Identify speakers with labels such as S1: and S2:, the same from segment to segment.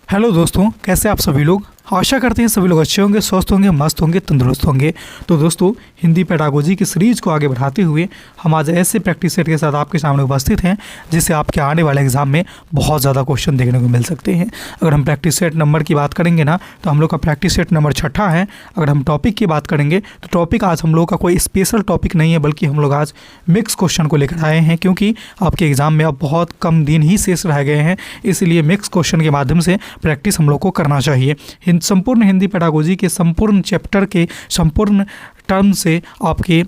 S1: Hello दोस्तों, कैसे आप सभी लोग। आशा करते हैं सभी लोग अच्छे होंगे, स्वस्थ होंगे, मस्त होंगे, तंदुरुस्त होंगे। तो दोस्तों, हिंदी पेडागोजी की सीरीज को आगे बढ़ाते हुए हम आज ऐसे प्रैक्टिस सेट के साथ आपके सामने उपस्थित हैं जिससे आपके आने वाले एग्जाम में बहुत ज़्यादा क्वेश्चन देखने को मिल सकते हैं। अगर हम प्रैक्टिस सेट नंबर की बात करेंगे ना, तो हम लोग का प्रैक्टिस सेट नंबर 6 है। अगर हम टॉपिक की बात करेंगे तो टॉपिक आज हम लोग का कोई स्पेशल टॉपिक नहीं है, बल्कि हम लोग आज मिक्स क्वेश्चन को लेकर आए हैं, क्योंकि आपके एग्जाम में अब बहुत कम दिन ही शेष रह गए हैं। इसलिए मिक्स क्वेश्चन के माध्यम से प्रैक्टिस हम लोग को करना चाहिए। संपूर्ण हिंदी पेडागोजी के संपूर्ण चैप्टर के संपूर्ण टर्म से आपके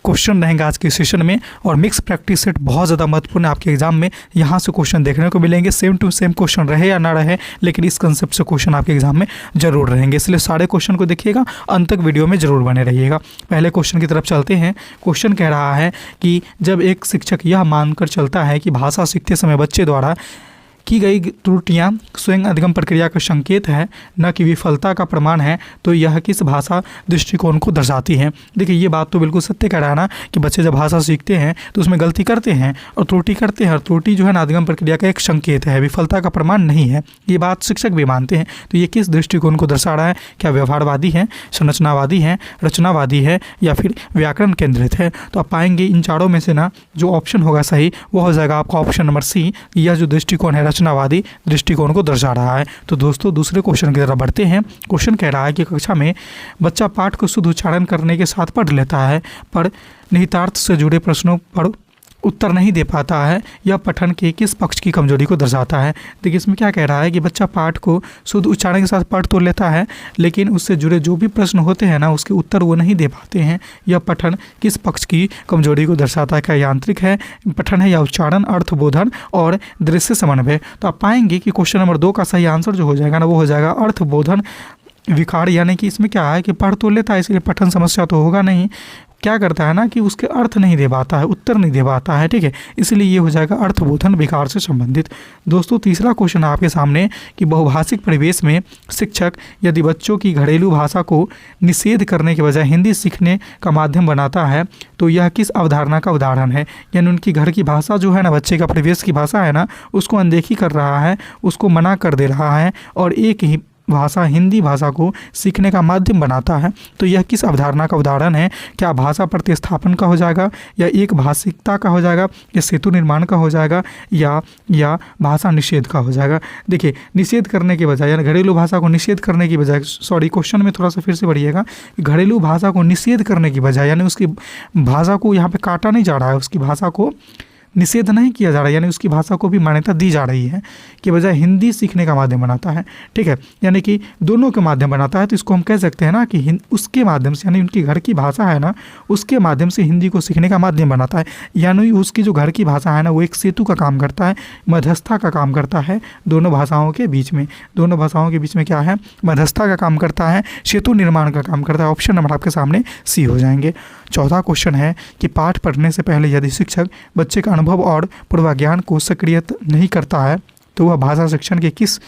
S1: क्वेश्चन रहेंगे आज के सेशन में, और मिक्स प्रैक्टिस सेट बहुत ज़्यादा महत्वपूर्ण है। आपके एग्जाम में यहाँ से क्वेश्चन देखने को मिलेंगे, सेम टू सेम क्वेश्चन रहे या ना रहे, लेकिन इस कंसेप्ट से क्वेश्चन आपके एग्जाम में जरूर रहेंगे। इसलिए सारे क्वेश्चन को देखिएगा, अंत तक वीडियो में जरूर बने रहिएगा। पहले क्वेश्चन की तरफ चलते हैं। क्वेश्चन कह रहा है कि जब एक शिक्षक यह मानकर चलता है कि भाषा सीखते समय बच्चे द्वारा की गई त्रुटियां स्वयं अधिगम प्रक्रिया का संकेत है, न कि विफलता का प्रमाण है, तो यह किस भाषा दृष्टिकोण को दर्शाती है। देखिए, ये बात तो बिल्कुल सत्य कह रहा है ना कि बच्चे जब भाषा सीखते हैं तो उसमें गलती करते हैं और त्रुटि करते हैं, और त्रुटि जो है ना अधिगम प्रक्रिया का एक संकेत है, विफलता का प्रमाण नहीं है। ये बात शिक्षक भी मानते हैं। तो ये किस दृष्टिकोण को दर्शा रहा है? क्या व्यवहारवादी है, संरचनावादी है, रचनावादी है, या फिर व्याकरण केंद्रित है? तो आप पाएंगे इन चारों में से ना जो ऑप्शन होगा सही वो हो जाएगा आपका ऑप्शन नंबर सी। यह जो दृष्टिकोण है रचनावादी दृष्टिकोण को दर्शा रहा है। तो दोस्तों, दूसरे क्वेश्चन की तरफ बढ़ते हैं। क्वेश्चन कह रहा है कि कक्षा में बच्चा पाठ को शुद्ध उच्चारण करने के साथ पढ़ लेता है, पर निहितार्थ से जुड़े प्रश्नों पर उत्तर नहीं दे पाता है। यह पठन के किस पक्ष की कमजोरी को दर्शाता है? देखिए, इसमें क्या कह रहा है कि बच्चा पाठ को शुद्ध उच्चारण के साथ पढ़ तो लेता है, लेकिन उससे जुड़े जो भी प्रश्न होते हैं ना, उसके उत्तर वो नहीं दे पाते हैं। यह पठन किस पक्ष की कमजोरी को दर्शाता है? क्या यांत्रिक है पठन है, या उच्चारण, अर्थबोधन और दृश्य समन्वय? तो आप पाएंगे कि क्वेश्चन नंबर 2 का सही आंसर जो हो जाएगा ना, वो हो जाएगा अर्थबोधन विकार। यानी कि इसमें क्या है कि पढ़ तो लेता है, इसलिए पठन समस्या तो होगा नहीं। क्या करता है ना कि उसके अर्थ नहीं दे पाता है, उत्तर नहीं दे पाता है, ठीक है, इसलिए ये हो जाएगा अर्थबोधन विकार से संबंधित। दोस्तों, तीसरा क्वेश्चन आपके सामने कि बहुभाषिक परिवेश में शिक्षक यदि बच्चों की घरेलू भाषा को निषेध करने के बजाय हिंदी सीखने का माध्यम बनाता है, तो यह किस अवधारणा का उदाहरण है? यानी उनकी घर की भाषा जो है ना, बच्चे का परिवेश की भाषा है ना, उसको अनदेखी कर रहा है, उसको मना कर दे रहा है, और एक ही भाषा हिंदी भाषा को सीखने का माध्यम बनाता है। तो यह किस अवधारणा का उदाहरण है? क्या भाषा प्रतिस्थापन का हो जाएगा, या एक भाषिकता का हो जाएगा, या सेतु निर्माण का हो जाएगा, या भाषा निषेध का हो जाएगा? देखिए, निषेध करने के बजाय, यानी घरेलू भाषा को निषेध करने की बजाय, सॉरी क्वेश्चन में थोड़ा सा फिर से बढ़िएगा, घरेलू भाषा को निषेध करने की बजाय, यानी उसकी भाषा को यहाँ पे काटा नहीं जा रहा है, उसकी भाषा को निषेध नहीं किया जा रहा है, यानी उसकी भाषा को भी मान्यता दी जा रही है, कि बजाय हिंदी सीखने का माध्यम बनाता है, ठीक है, यानी कि दोनों के माध्यम बनाता है। तो इसको हम कह सकते हैं ना कि उसके माध्यम से, यानी उनकी घर की भाषा है ना, उसके माध्यम से हिंदी को सीखने का माध्यम बनाता है। यानी उसकी जो घर की भाषा है ना, वो एक सेतु का काम करता है, मध्यस्थता का काम करता है दोनों भाषाओं के बीच में। दोनों भाषाओं के बीच में क्या है? मध्यस्थता का काम करता है, सेतु निर्माण का काम करता है। ऑप्शन नंबर आपके सामने सी हो जाएंगे। चौथा क्वेश्चन है कि पाठ पढ़ने से पहले यदि शिक्षक बच्चे का अनुभव और पूर्वाज्ञान को सक्रिय नहीं करता है, तो वह भाषा शिक्षण के किस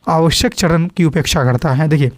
S1: आवश्यक चरण की उपेक्षा करता है? देखिए,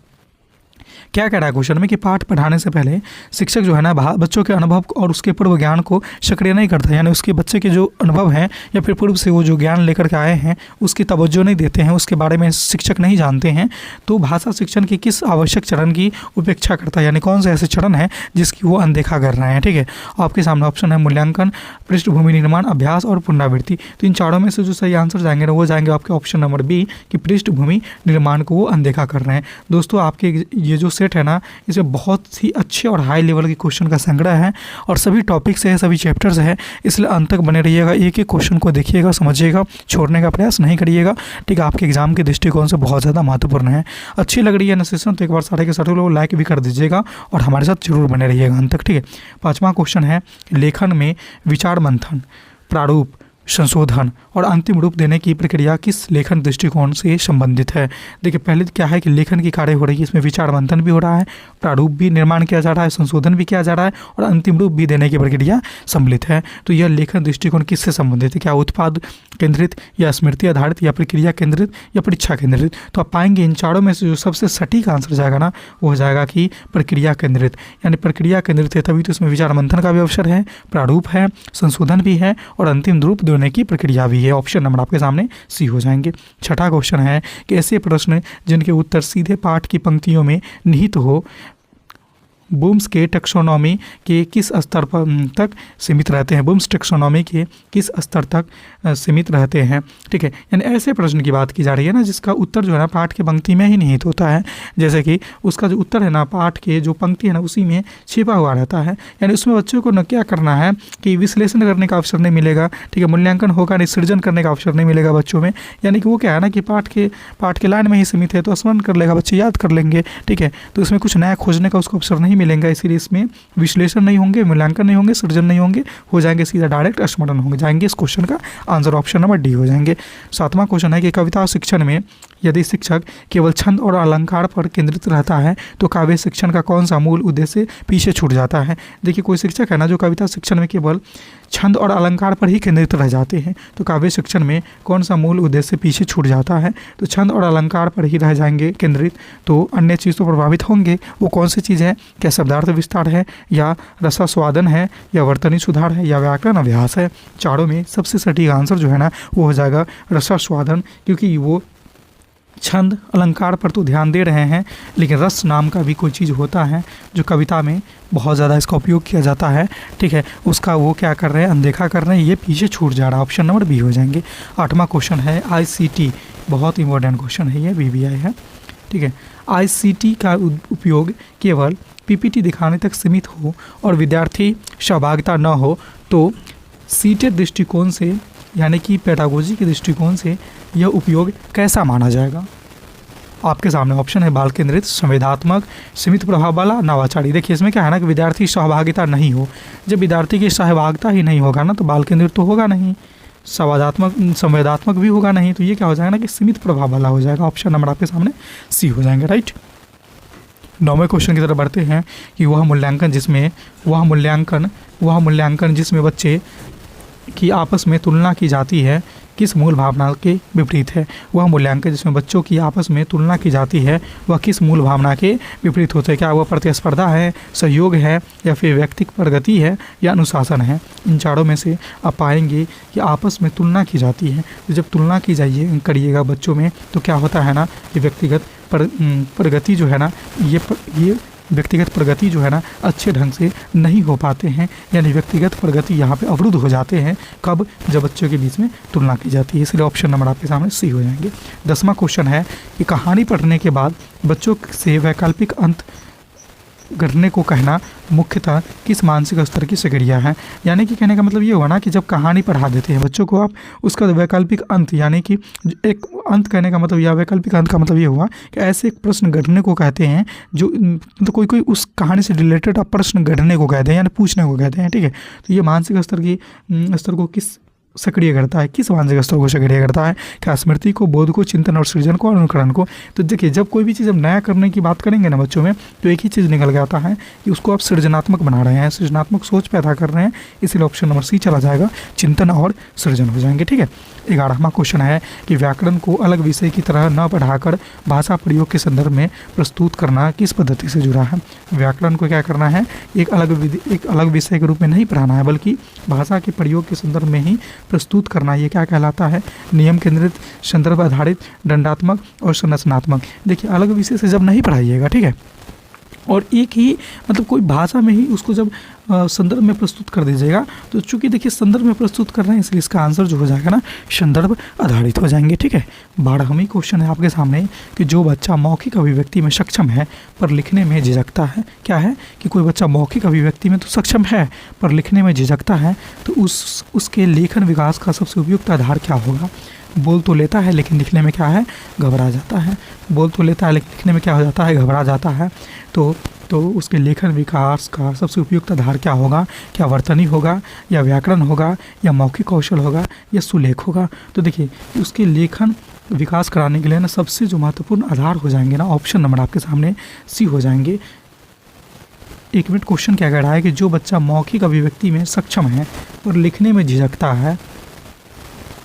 S1: क्या कह रहा है क्वेश्चन में कि पाठ पढ़ाने से पहले शिक्षक जो है ना, बच्चों के अनुभव और उसके पूर्व ज्ञान को सक्रिय नहीं करता, यानी उसके बच्चे के जो अनुभव हैं या फिर पूर्व से वो जो ज्ञान लेकर के आए हैं उसकी तवज्जो नहीं देते हैं, उसके बारे में शिक्षक नहीं जानते हैं। तो भाषा शिक्षण के किस आवश्यक चरण की उपेक्षा करता है, यानी कौन से ऐसे चरण हैं जिसकी वो अनदेखा कर रहे हैं, ठीक है। आपके सामने ऑप्शन है मूल्यांकन, पृष्ठभूमि निर्माण, अभ्यास और पुनरावृत्ति। तो इन चारों में से जो सही आंसर जाएंगे ना, वो जाएंगे आपके ऑप्शन नंबर बी, कि पृष्ठभूमि निर्माण को वो अनदेखा कर रहे हैं। दोस्तों, आपके ये जो सेट है ना, इसमें बहुत ही अच्छे और हाई लेवल के क्वेश्चन का संग्रह है, और सभी टॉपिक्स है, सभी चैप्टर्स है, इसलिए अंत तक बने रहिएगा। एक एक क्वेश्चन को देखिएगा, समझिएगा, छोड़ने का प्रयास नहीं करिएगा, ठीक है। आपके एग्जाम के दृष्टिकोण से बहुत ज़्यादा महत्वपूर्ण है। अच्छी लग रही है ना सेशन, तो एक बार सारे के सारे लोग लाइक भी कर दीजिएगा, और हमारे साथ जरूर बने रहिएगा अंत तक, ठीक है। 5वां क्वेश्चन है लेखन में विचार मंथन, प्रारूप, संशोधन और अंतिम रूप देने की प्रक्रिया किस लेखन दृष्टिकोण से संबंधित है? देखिए, पहले क्या है कि लेखन की कार्य हो रही है, इसमें विचार मंथन भी हो रहा है, प्रारूप भी निर्माण किया जा रहा है, संशोधन भी किया जा रहा है, और अंतिम रूप भी देने की प्रक्रिया सम्मिलित है। तो यह लेखन दृष्टिकोण किससे संबंधित है? क्या उत्पाद केंद्रित, या स्मृति आधारित, या प्रक्रिया केंद्रित, या परीक्षा केंद्रित? तो आप पाएंगे इन चारों में से जो सबसे सटीक आंसर जाएगा ना, वो हो जाएगा कि प्रक्रिया केंद्रित। यानी प्रक्रिया केंद्रित है, तभी तो इसमें विचार मंथन का भी अवसर है, प्रारूप है, संशोधन भी है, और अंतिम रूप होने की प्रक्रिया भी है। ऑप्शन नंबर आपके सामने सी हो जाएंगे। छठा क्वेश्चन है कि ऐसे प्रश्न जिनके उत्तर सीधे पाठ की पंक्तियों में निहित हो बूम्स के टैक्सोनॉमी के किस स्तर पर तक सीमित रहते हैं। बूम्स टैक्सोनॉमी के किस स्तर तक सीमित रहते हैं। ठीक है, यानी ऐसे प्रश्न की बात की जा रही है ना जिसका उत्तर जो है ना पाठ की पंक्ति में ही निहित होता है। जैसे कि उसका जो उत्तर है ना पाठ के जो पंक्ति है ना उसी में छिपा हुआ रहता है। यानी उसमें बच्चों को न क्या करना है कि विश्लेषण करने का अवसर नहीं मिलेगा। ठीक है, मूल्यांकन होगा नहीं, सृजन करने का अवसर नहीं मिलेगा बच्चों में। यानी कि वो क्या है ना कि पाठ के लाइन में ही सीमित है तो स्मरण कर लेगा, बच्चे याद कर लेंगे। ठीक है, तो इसमें कुछ नया खोजने का उसको अवसर नहीं मिलेगा, इसीलिए इसमें विश्लेषण नहीं होंगे, मूल्यांकन नहीं होंगे, सृजन नहीं होंगे, हो जाएंगे सीधा डायरेक्ट स्मरण होंगे जाएंगे। इस क्वेश्चन का आंसर ऑप्शन नंबर डी हो जाएंगे। सातवां क्वेश्चन है कि कविता शिक्षण में यदि शिक्षक केवल छंद और अलंकार पर केंद्रित रहता है तो काव्य शिक्षण का कौन सा मूल उद्देश्य पीछे छूट जाता है। देखिए कोई शिक्षक है ना जो कविता शिक्षण में केवल छंद और अलंकार पर ही केंद्रित रह जाते हैं तो काव्य शिक्षण में कौन सा मूल उद्देश्य पीछे छूट जाता है। तो छंद और अलंकार पर ही रह जाएंगे केंद्रित तो अन्य चीज़ तो प्रभावित होंगे। वो कौन सी चीज़ है, क्या शब्दार्थ विस्तार है या रसास्वादन है या वर्तनी सुधार है या व्याकरण अभ्यास है। चारों में सबसे सटीक आंसर जो है ना वो हो जाएगा रसास्वादन, क्योंकि वो छंद अलंकार पर तो ध्यान दे रहे हैं लेकिन रस नाम का भी कोई चीज़ होता है जो कविता में बहुत ज़्यादा इसका उपयोग किया जाता है। ठीक है, उसका वो क्या कर रहे हैं, अनदेखा कर रहे हैं, ये पीछे छूट जा रहा है। ऑप्शन नंबर बी हो जाएंगे। आठवां क्वेश्चन है ICT, बहुत इंपॉर्टेंट क्वेश्चन है ये, BBI है। ठीक है, ICT का उपयोग केवल PPT दिखाने तक सीमित हो और विद्यार्थी सहभागिता न हो तो सीटेड दृष्टिकोण से यानी कि पेडागोजी के दृष्टिकोण से यह उपयोग कैसा माना जाएगा। आपके सामने ऑप्शन है बाल केंद्रित, संवेदात्मक, सीमित प्रभाव वाला, नवाचारी। देखिए इसमें क्या है ना कि विद्यार्थी सहभागिता नहीं हो, जब विद्यार्थी की सहभागिता ही नहीं होगा ना तो बाल केंद्रित तो होगा नहीं, संवेदात्मक भी होगा नहीं, तो ये क्या हो जाएगा ना कि सीमित प्रभाव वाला हो जाएगा। ऑप्शन नंबर आपके सामने सी हो जाएंगे, राइट। 9वें क्वेश्चन की तरफ बढ़ते हैं कि वह मूल्यांकन जिसमें बच्चे की आपस में तुलना की जाती है किस मूल भावना के विपरीत है। वह मूल्यांकन जिसमें बच्चों की आपस में तुलना की जाती है वह किस मूल भावना के विपरीत होता है। क्या वह प्रतिस्पर्धा है, सहयोग है या फिर व्यक्तिगत प्रगति है या अनुशासन है। इन चारों में से आप पाएंगे कि आपस में तुलना की जाती है। तो जब तुलना की करिएगा बच्चों में तो क्या होता है ना कि व्यक्तिगत प्रगति जो है ना ये व्यक्तिगत प्रगति जो है ना अच्छे ढंग से नहीं हो पाते हैं, यानी व्यक्तिगत प्रगति यहाँ पे अवरुद्ध हो जाते हैं। कब, जब बच्चों के बीच में तुलना की जाती है। इसलिए ऑप्शन नंबर आपके सामने सी हो जाएंगे। 10वां क्वेश्चन है कि कहानी पढ़ने के बाद बच्चों से वैकल्पिक अंत गढ़ने को कहना मुख्यतः किस मानसिक स्तर की प्रक्रिया है। यानी कि कहने का मतलब ये हुआ ना कि जब कहानी पढ़ा देते हैं बच्चों को आप, उसका वैकल्पिक अंत यानी कि एक अंत कहने का मतलब या वैकल्पिक अंत का मतलब ये हुआ कि ऐसे एक प्रश्न गढ़ने को कहते हैं जो मतलब कोई उस कहानी से रिलेटेड आप प्रश्न गढ़ने को कहते हैं यानी पूछने को कहते हैं। ठीक है, तो ये मानसिक स्तर को किस सक्रिय करता है, किस मानसिक स्तर को सक्रिय करता है। क्या स्मृति को, बोध को, चिंतन और सृजन को, अनुकरण को। तो देखिए जब कोई भी चीज़ हम नया करने की बात करेंगे ना बच्चों में तो एक ही चीज़ निकल के आता है कि उसको आप सृजनात्मक बना रहे हैं, सृजनात्मक सोच पैदा कर रहे हैं। इसलिए ऑप्शन नंबर सी चला जाएगा, चिंतन और सृजन हो जाएंगे। ठीक है, 11वां क्वेश्चन है कि व्याकरण को अलग विषय की तरह न पढ़ाकर भाषा प्रयोग के संदर्भ में प्रस्तुत करना किस पद्धति से जुड़ा है। व्याकरण को क्या करना है, एक अलग विषय के रूप में नहीं पढ़ाना है बल्कि भाषा के प्रयोग के संदर्भ में ही प्रस्तुत करना। ये क्या कहलाता है, नियम केंद्रित, संदर्भ आधारित, दंडात्मक और संरचनात्मक। देखिए अलग विषय से जब नहीं पढ़ाइएगा, ठीक है, और एक ही मतलब कोई भाषा में ही उसको जब संदर्भ में प्रस्तुत कर दीजिएगा तो चूंकि देखिए संदर्भ में प्रस्तुत कर रहे हैं इसलिए इसका आंसर जो हो जाएगा ना संदर्भ आधारित हो जाएंगे। ठीक है, 12वां क्वेश्चन है आपके सामने कि जो बच्चा मौखिक अभिव्यक्ति में सक्षम है पर लिखने में झिझकता है। क्या है कि कोई बच्चा मौखिक अभिव्यक्ति में तो सक्षम है पर लिखने में झिझकता है तो उसके लेखन विकास का सबसे उपयुक्त आधार क्या होगा। बोल तो लेता है लेकिन लिखने में क्या है, घबरा जाता है। बोल तो लेता है लेकिन लिखने में क्या हो जाता है, घबरा जाता है। तो उसके लेखन विकास का सबसे उपयुक्त आधार क्या होगा। क्या वर्तनी होगा या व्याकरण होगा या मौखिक कौशल होगा या सुलेख होगा। तो देखिए उसके लेखन विकास कराने के लिए ना सबसे जो महत्वपूर्ण आधार हो जाएंगे ना ऑप्शन नंबर आपके सामने सी हो जाएंगे। 1 मिनट क्वेश्चन क्या कह रहा है कि जो बच्चा मौखिक अभिव्यक्ति में सक्षम है और लिखने में झिझकता है,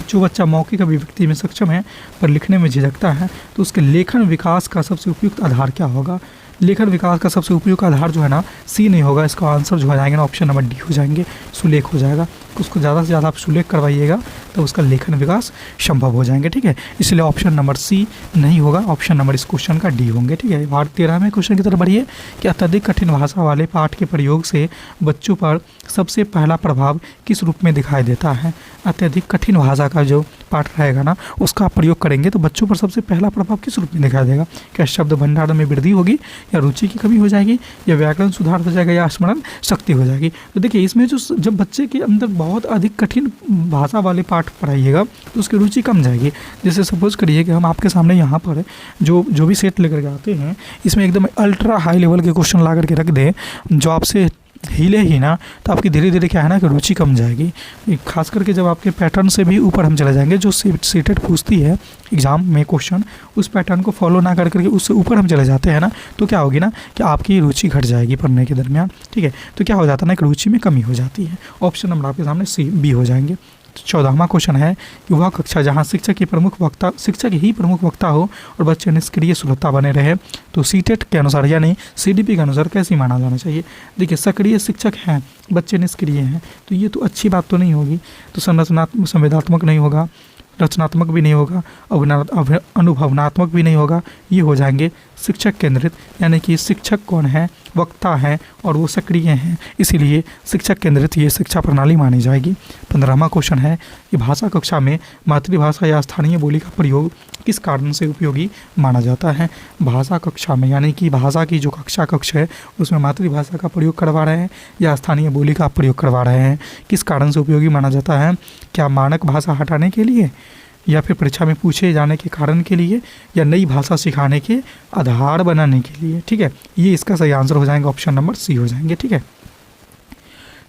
S1: जो बच्चा मौखिक अभिव्यक्ति में सक्षम है पर लिखने में झिझकता है तो उसके लेखन विकास का सबसे उपयुक्त आधार क्या होगा। लेखन विकास का सबसे उपयुक्त आधार जो है ना सी नहीं होगा, इसका आंसर जो हो जाएगा ना ऑप्शन नंबर डी हो जाएंगे, सुलेख हो जाएगा। उसको ज़्यादा से ज़्यादा आप सुलेख करवाइएगा तो उसका लेखन विकास संभव हो जाएंगे। ठीक है, इसलिए ऑप्शन नंबर सी नहीं होगा, ऑप्शन नंबर इस क्वेश्चन का डी होंगे। ठीक है, 13वें क्वेश्चन की तरफ बढ़िए कि अत्यधिक कठिन भाषा वाले पाठ के प्रयोग से बच्चों पर सबसे पहला प्रभाव किस रूप में दिखाई देता है। अत्यधिक कठिन भाषा का जो पाठ रहेगा ना उसका आप प्रयोग करेंगे तो बच्चों पर सबसे पहला प्रभाव किस रूप में दिखाई देगा। क्या शब्द भंडार में वृद्धि होगी, या रुचि की कमी हो जाएगी, या व्याकरण सुधार हो जाएगा, या स्मरण शक्ति हो जाएगी। तो देखिए इसमें जो जब बच्चे के अंदर बहुत अधिक कठिन भाषा वाले पाठ पढ़ाइएगा तो उसकी रुचि कम जाएगी। जैसे सपोज करिए कि हम आपके सामने यहाँ पर जो भी सेट लेकर के आते हैं इसमें एकदम अल्ट्रा हाई लेवल के क्वेश्चन ला करके रख दें जो आपसे हिले ही ना, तो आपकी धीरे धीरे क्या है ना कि रुचि कम जाएगी। खास करके जब आपके पैटर्न से भी ऊपर हम चले जाएंगे, जो सीटेट पूछती है एग्जाम में क्वेश्चन, उस पैटर्न को फॉलो ना कर करके उससे ऊपर हम चले जाते हैं ना, तो क्या होगी ना कि आपकी रुचि घट जाएगी पढ़ने के दरमियान। ठीक है, तो क्या हो जाता है ना कि रुचि में कमी हो जाती है। ऑप्शन नंबर आपके सामने सी बी हो जाएंगे। 14वां क्वेश्चन है कि वह कक्षा जहां शिक्षक ही प्रमुख वक्ता हो और बच्चे निष्क्रिय श्रोता बने रहे तो सीटेट के अनुसार यानी सीडीपी के अनुसार कैसी माना जाना चाहिए। देखिए सक्रिय शिक्षक हैं, बच्चे निष्क्रिय हैं, तो ये तो अच्छी बात तो नहीं होगी। तो संवेदनात्मक नहीं होगा, रचनात्मक भी नहीं होगा, अनुभवनात्मक भी नहीं होगा। ये हो जाएंगे शिक्षक केंद्रित, यानी कि शिक्षक कौन है, वक्ता है और वो सक्रिय हैं, इसीलिए शिक्षक केंद्रित ये शिक्षा प्रणाली मानी जाएगी। 15वां क्वेश्चन है कि भाषा कक्षा में मातृभाषा या स्थानीय बोली का प्रयोग किस कारण से उपयोगी माना जाता है। भाषा कक्षा में यानी कि भाषा की जो कक्ष है उसमें मातृभाषा का प्रयोग करवा रहे हैं या स्थानीय बोली का प्रयोग करवा रहे हैं, किस कारण से उपयोगी माना जाता है। क्या मानक भाषा हटाने के लिए, या फिर परीक्षा में पूछे जाने के कारण के लिए, या नई भाषा सिखाने के आधार बनाने के लिए। ठीक है, ये इसका सही आंसर हो जाएंगे, ऑप्शन नंबर सी हो जाएंगे। ठीक है,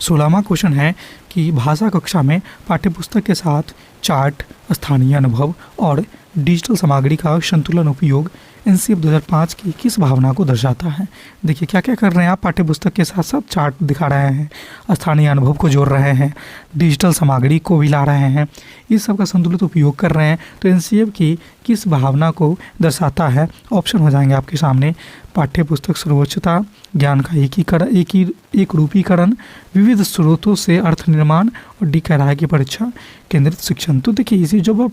S1: 16वां क्वेश्चन है कि भाषा कक्षा में पाठ्यपुस्तक के साथ चार्ट, स्थानीय अनुभव और डिजिटल सामग्री का संतुलन उपयोग एनसीएफ 2005 की किस भावना को दर्शाता है। देखिए क्या क्या कर रहे हैं आप, पाठ्यपुस्तक के साथ साथ चार्ट दिखा रहे हैं, स्थानीय अनुभव को जोड़ रहे हैं, डिजिटल सामग्री को भी ला रहे हैं, इस सब का संतुलित उपयोग कर रहे हैं, तो एनसीएफ की किस भावना को दर्शाता है। ऑप्शन हो जाएंगे आपके सामने पाठ्यपुस्तक सर्वोच्चता, ज्ञान का एक रूपीकरण, विविध स्रोतों से अर्थ निर्माण और डी कह रहा है कि परीक्षा केंद्रित शिक्षण। तो देखिए इसी जब आप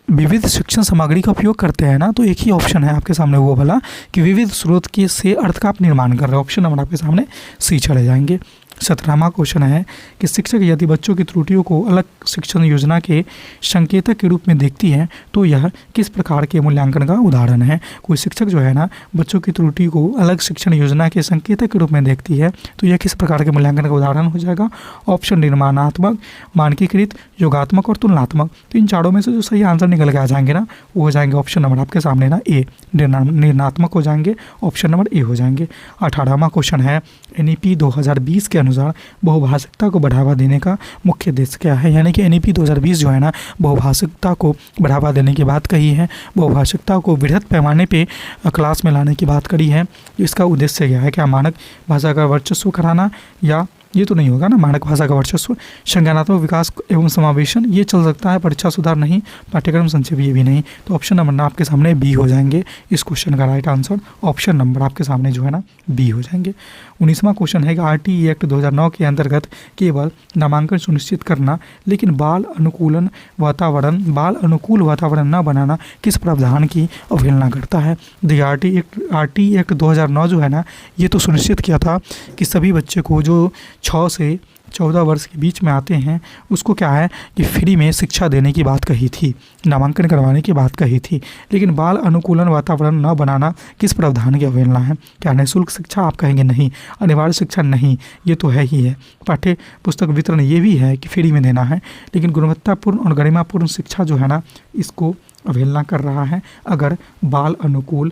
S1: विविध शिक्षण सामग्री का उपयोग करते हैं ना, तो एक ही ऑप्शन है आपके सामने वो वाला कि विविध स्रोत के से अर्थ का आप निर्माण कर रहे हो। ऑप्शन नंबर आपके सामने सी चले जाएंगे। 17वां क्वेश्चन है कि शिक्षक यदि बच्चों की त्रुटियों को अलग शिक्षण योजना के संकेतक के रूप में देखती है तो यह किस प्रकार के मूल्यांकन का उदाहरण है। कोई शिक्षक जो है ना बच्चों की त्रुटि को अलग शिक्षण योजना के संकेतक के रूप में देखती है तो यह किस प्रकार के मूल्यांकन का उदाहरण हो जाएगा। ऑप्शन निर्माणात्मक, मानकीकृत, योगात्मक और तुलनात्मक। तो इन चारों में से जो सही आंसर निकल के आ जाएंगे ना वो हो जाएंगे ऑप्शन नंबर आपके सामने ना ए, निर्णात्मक हो जाएंगे, ऑप्शन नंबर ए हो जाएंगे। 18वां क्वेश्चन है एनईपी 2020 के अनुसार बहुभाषिकता को बढ़ावा देने का मुख्य उद्देश्य क्या है। यानी कि एनईपी 2020 जो है ना बहुभाषिकता को बढ़ावा देने की बात कही है, बहुभाषिकता को वृहद पैमाने पे क्लास में लाने की बात करी है। इसका उद्देश्य क्या है, क्या मानक भाषा का वर्चस्व कराना, या ये तो नहीं होगा ना मानक भाषा का वर्चस्व, संज्ञानात्मक विकास एवं समावेशन ये चल सकता है, परीक्षा सुधार नहीं, पाठ्यक्रम संक्षेप ये भी नहीं। तो ऑप्शन नंबर आपके सामने बी हो जाएंगे इस क्वेश्चन का राइट आंसर। ऑप्शन नंबर आपके सामने जो है ना बी हो जाएंगे। 19वां क्वेश्चन है कि आरटीई एक्ट 2009 के अंतर्गत केवल नामांकन सुनिश्चित करना लेकिन बाल अनुकूल वातावरण न बनाना किस प्रावधान की अवहेलना करता है। देखिए आरटीई एक्ट 2009 जो है ना ये तो सुनिश्चित किया था कि सभी बच्चे को जो 6 से 14 वर्ष के बीच में आते हैं उसको क्या है कि फ्री में शिक्षा देने की बात कही थी, नामांकन करवाने की बात कही थी, लेकिन बाल अनुकूलन वातावरण न बनाना किस प्रावधान की अवहेलना है। क्या निःशुल्क शिक्षा आप कहेंगे नहीं, अनिवार्य शिक्षा नहीं, ये तो है ही है, पाठ्य पुस्तक वितरण ये भी है कि फ्री में देना है, लेकिन गुणवत्तापूर्ण और गरिमापूर्ण शिक्षा जो है ना इसको अवहेलना कर रहा है अगर बाल अनुकूल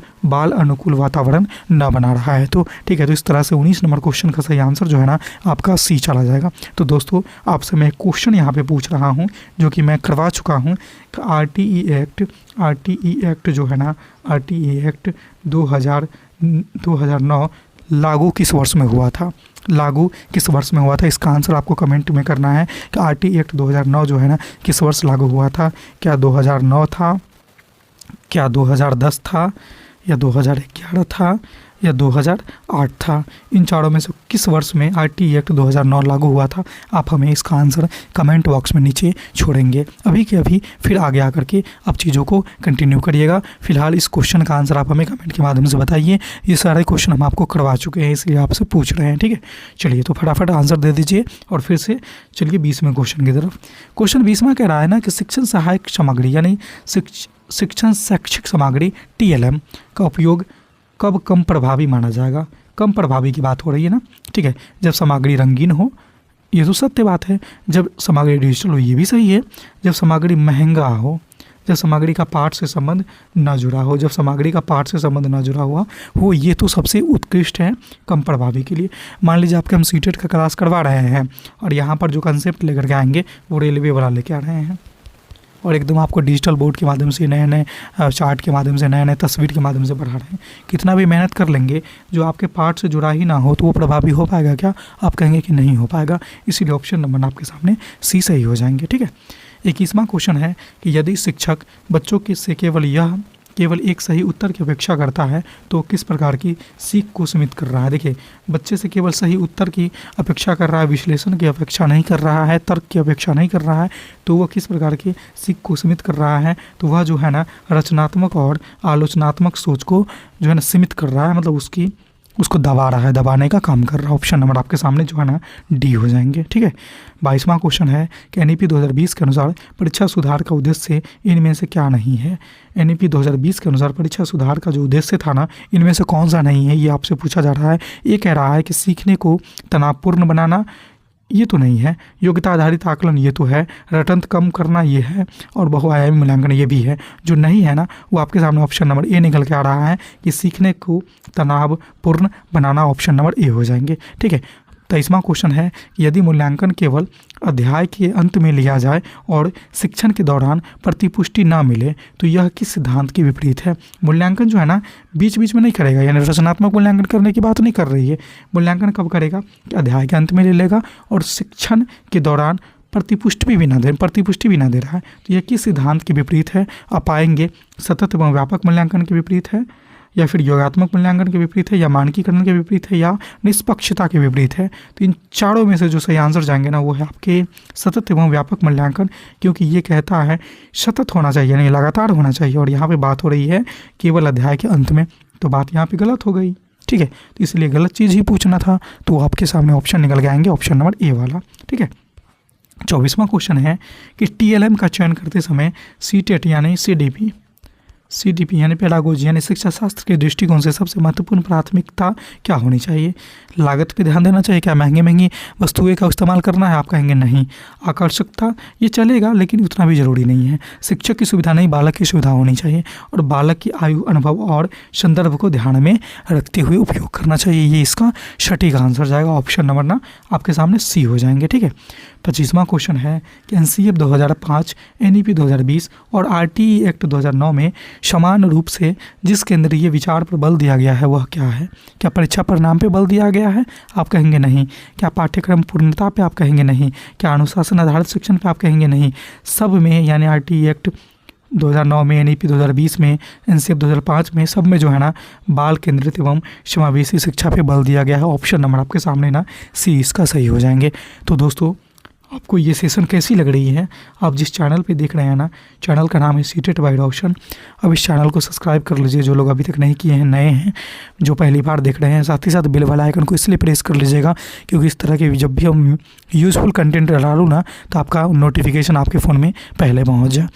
S1: वातावरण न बना रहा है तो। ठीक है, तो इस तरह से 19 नंबर क्वेश्चन का सही आंसर जो है ना आपका सी चला जाएगा। तो दोस्तों आपसे मैं क्वेश्चन यहाँ पे पूछ रहा हूँ जो कि मैं करवा चुका हूँ। आरटीई एक्ट जो है ना आरटीई एक्ट 2009 लागू किस वर्ष में हुआ था, लागू किस वर्ष में हुआ था, इसका आंसर आपको कमेंट में करना है कि आरटीई एक्ट 2009 जो है ना किस वर्ष लागू हुआ था। क्या 2009 था, क्या 2010 था, या 2011 था, या 2008 था? इन चारों में से किस वर्ष में आरटी एक्ट 2009 लागू हुआ था? आप हमें इसका आंसर कमेंट बॉक्स में नीचे छोड़ेंगे। अभी के अभी फिर आगे आकर के आप चीज़ों को कंटिन्यू करिएगा। फिलहाल इस क्वेश्चन का आंसर आप हमें कमेंट के माध्यम से बताइए। ये सारे क्वेश्चन हम आपको करवा चुके हैं, इसलिए आपसे पूछ रहे हैं, ठीक है। चलिए तो फटाफट आंसर दे दीजिए और फिर से चलिए 20वें क्वेश्चन की तरफ। क्वेश्चन 20वां कह रहा है ना कि शिक्षण सहायक सामग्री यानी शिक्षण शैक्षिक सामग्री TLM का उपयोग कब कम प्रभावी माना जाएगा? कम प्रभावी की बात हो रही है ना, ठीक है। जब सामग्री रंगीन हो, ये तो सत्य बात है। जब सामग्री डिजिटल हो, ये भी सही है। जब सामग्री महंगा हो, जब सामग्री का पाठ से संबंध न जुड़ा हो, जब सामग्री का पाठ से संबंध न जुड़ा हुआ हो, ये तो सबसे उत्कृष्ट है कम प्रभावी के लिए। मान लीजिए आपके हम सीटेट का क्लास करवा रहे हैं और यहाँ पर जो कंसेप्ट लेकर के आएंगे वो रेलवे वाला लेके आ रहे हैं और एकदम आपको डिजिटल बोर्ड के माध्यम से नए नए चार्ट के माध्यम से नए नए तस्वीर के माध्यम से पढ़ा रहे हैं। कितना भी मेहनत कर लेंगे, जो आपके पाठ से जुड़ा ही ना हो तो वो प्रभावी हो पाएगा क्या? आप कहेंगे कि नहीं हो पाएगा। इसीलिए ऑप्शन नंबर आपके सामने सी सही हो जाएंगे, ठीक है। 21वां क्वेश्चन है कि यदि शिक्षक बच्चों के से केवल एक सही उत्तर की अपेक्षा करता है तो किस प्रकार की सीख को सीमित कर रहा है? देखिए, बच्चे से केवल सही उत्तर की अपेक्षा कर रहा है, विश्लेषण की अपेक्षा नहीं कर रहा है, तर्क की अपेक्षा नहीं कर रहा है, तो वह किस प्रकार की सीख को सीमित कर रहा है? तो वह जो है ना रचनात्मक और आलोचनात्मक सोच को जो है ना सीमित कर रहा है, मतलब उसको दबा रहा है, दबाने का काम कर रहा है। ऑप्शन नंबर आपके सामने जो है ना डी हो जाएंगे, ठीक है। 22वां क्वेश्चन है कि NEP 2020 के अनुसार परीक्षा सुधार का उद्देश्य इनमें से क्या नहीं है? NEP 2020 के अनुसार परीक्षा सुधार का जो उद्देश्य था ना, इनमें से कौन सा नहीं है, ये आपसे पूछा जा रहा है। ये कह रहा है कि सीखने को तनावपूर्ण बनाना, ये तो नहीं है। योग्यता आधारित आकलन, ये तो है। रटंत कम करना, ये है। और बहुआयामी मूल्यांकन, ये भी है। जो नहीं है ना, वो आपके सामने ऑप्शन नंबर ए निकल के आ रहा है कि सीखने को तनावपूर्ण बनाना। ऑप्शन नंबर ए हो जाएंगे, ठीक है। 23वां क्वेश्चन है कि यदि मूल्यांकन केवल अध्याय के अंत में लिया जाए और शिक्षण के दौरान प्रतिपुष्टि ना मिले तो यह किस सिद्धांत के विपरीत है? मूल्यांकन जो है ना बीच बीच में नहीं करेगा, यानी रचनात्मक मूल्यांकन करने की बात नहीं कर रही है। मूल्यांकन कब करेगा? अध्याय के अंत में ले लेगा और शिक्षण के दौरान प्रतिपुष्टि भी ना दे रहा है, तो यह किस सिद्धांत के विपरीत है? आप पाएंगे सतत एवं व्यापक मूल्यांकन के विपरीत है, या फिर योगात्मक मूल्यांकन के विपरीत है, या मानकीकरण के विपरीत है, या निष्पक्षता के विपरीत है। तो इन चारों में से जो सही आंसर जाएंगे ना वो है आपके सतत एवं व्यापक मूल्यांकन, क्योंकि ये कहता है सतत होना चाहिए, यानी लगातार होना चाहिए। और यहाँ पे बात हो रही है केवल अध्याय के अंत में, तो बात यहाँ पे गलत हो गई, ठीक है। तो इसलिए गलत चीज़ ही पूछना था, तो आपके सामने ऑप्शन निकल के आएंगे, ऑप्शन नंबर ए वाला, ठीक है। 24वां क्वेश्चन है कि TLM का चयन करते समय CTET यानी CDP यानी पेडागोजी यानी शिक्षा शास्त्र के दृष्टिकोण से सबसे महत्वपूर्ण प्राथमिकता क्या होनी चाहिए? लागत पे ध्यान देना चाहिए क्या? महंगी वस्तुएं का इस्तेमाल करना है? आप कहेंगे नहीं। आकर्षकता, ये चलेगा लेकिन उतना भी ज़रूरी नहीं है। शिक्षक की सुविधा नहीं, बालक की सुविधा होनी चाहिए। और बालक की आयु, अनुभव और संदर्भ को ध्यान में रखते हुए उपयोग करना चाहिए। ये इसका सटीक आंसर जाएगा। ऑप्शन नंबर ना आपके सामने सी हो जाएंगे, ठीक है। 25वां क्वेश्चन है कि NCF 2005, NEP 2020 और RTE एक्ट 2009 में समान रूप से जिस केंद्रीय विचार पर बल दिया गया है वह क्या है? क्या परीक्षा परिणाम पे बल दिया गया है? आप कहेंगे नहीं। क्या पाठ्यक्रम पूर्णता पे? आप कहेंगे नहीं। क्या अनुशासन आधारित शिक्षण पे? आप कहेंगे नहीं। सब में, यानी RTE एक्ट 2009 में, NEP 2020 में, NCF 2005 में, सब में जो है ना बाल केंद्रित एवं समावेशी शिक्षा पे बल दिया गया है। ऑप्शन नंबर आपके सामने ना सी इसका सही हो जाएंगे। तो दोस्तों, आपको ये सेशन कैसी लग रही है? आप जिस चैनल पे देख रहे हैं ना, चैनल का नाम है सीटेट बाय ऑप्शन। अब इस चैनल को सब्सक्राइब कर लीजिए जो लोग अभी तक नहीं किए हैं, नए हैं, जो पहली बार देख रहे हैं। साथ ही साथ बेल वाला आइकन को इसलिए प्रेस कर लीजिएगा क्योंकि इस तरह के जब भी हम यूज़फुल कंटेंट डालूँ ना तो आपका नोटिफिकेशन आपके फ़ोन में पहले पहुँच जाए।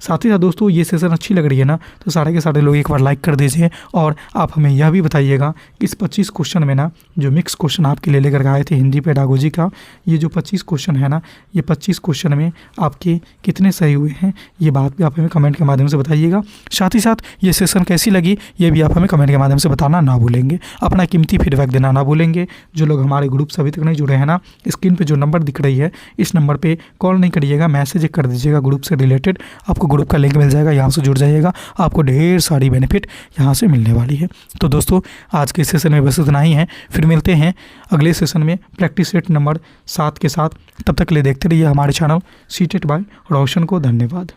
S1: साथ ही साथ दोस्तों, ये सेशन अच्छी लग रही है ना तो सारे के सारे लोग एक बार लाइक कर दीजिए। और आप हमें यह भी बताइएगा कि इस 25 क्वेश्चन में ना जो मिक्स क्वेश्चन आपके लिए लेकर आए थे हिंदी पेडागोजी का, ये जो 25 क्वेश्चन है ना, ये 25 क्वेश्चन में आपके कितने सही हुए हैं, ये बात भी आप हमें कमेंट के माध्यम से बताइएगा। साथ ही साथ ये सेशन कैसी लगी ये भी आप हमें कमेंट के माध्यम से बताना ना भूलेंगे। अपना कीमती फीडबैक देना ना भूलेंगे। जो लोग हमारे ग्रुप से अभी तक नहीं जुड़े हैं ना, स्क्रीन पर जो नंबर दिख रही है इस नंबर पर कॉल नहीं करिएगा, मैसेज कर दीजिएगा ग्रुप से रिलेटेड। आपको ग्रुप का लिंक मिल जाएगा, यहाँ से जुड़ जाइएगा। आपको ढेर सारी बेनिफिट यहाँ से मिलने वाली है। तो दोस्तों, आज के सेशन में बस इतना ही है। फिर मिलते हैं अगले सेशन में प्रैक्टिस सेट नंबर 7 के साथ। तब तक के लिए देखते रहिए हमारे चैनल सीटेट बाय रोशन को। धन्यवाद।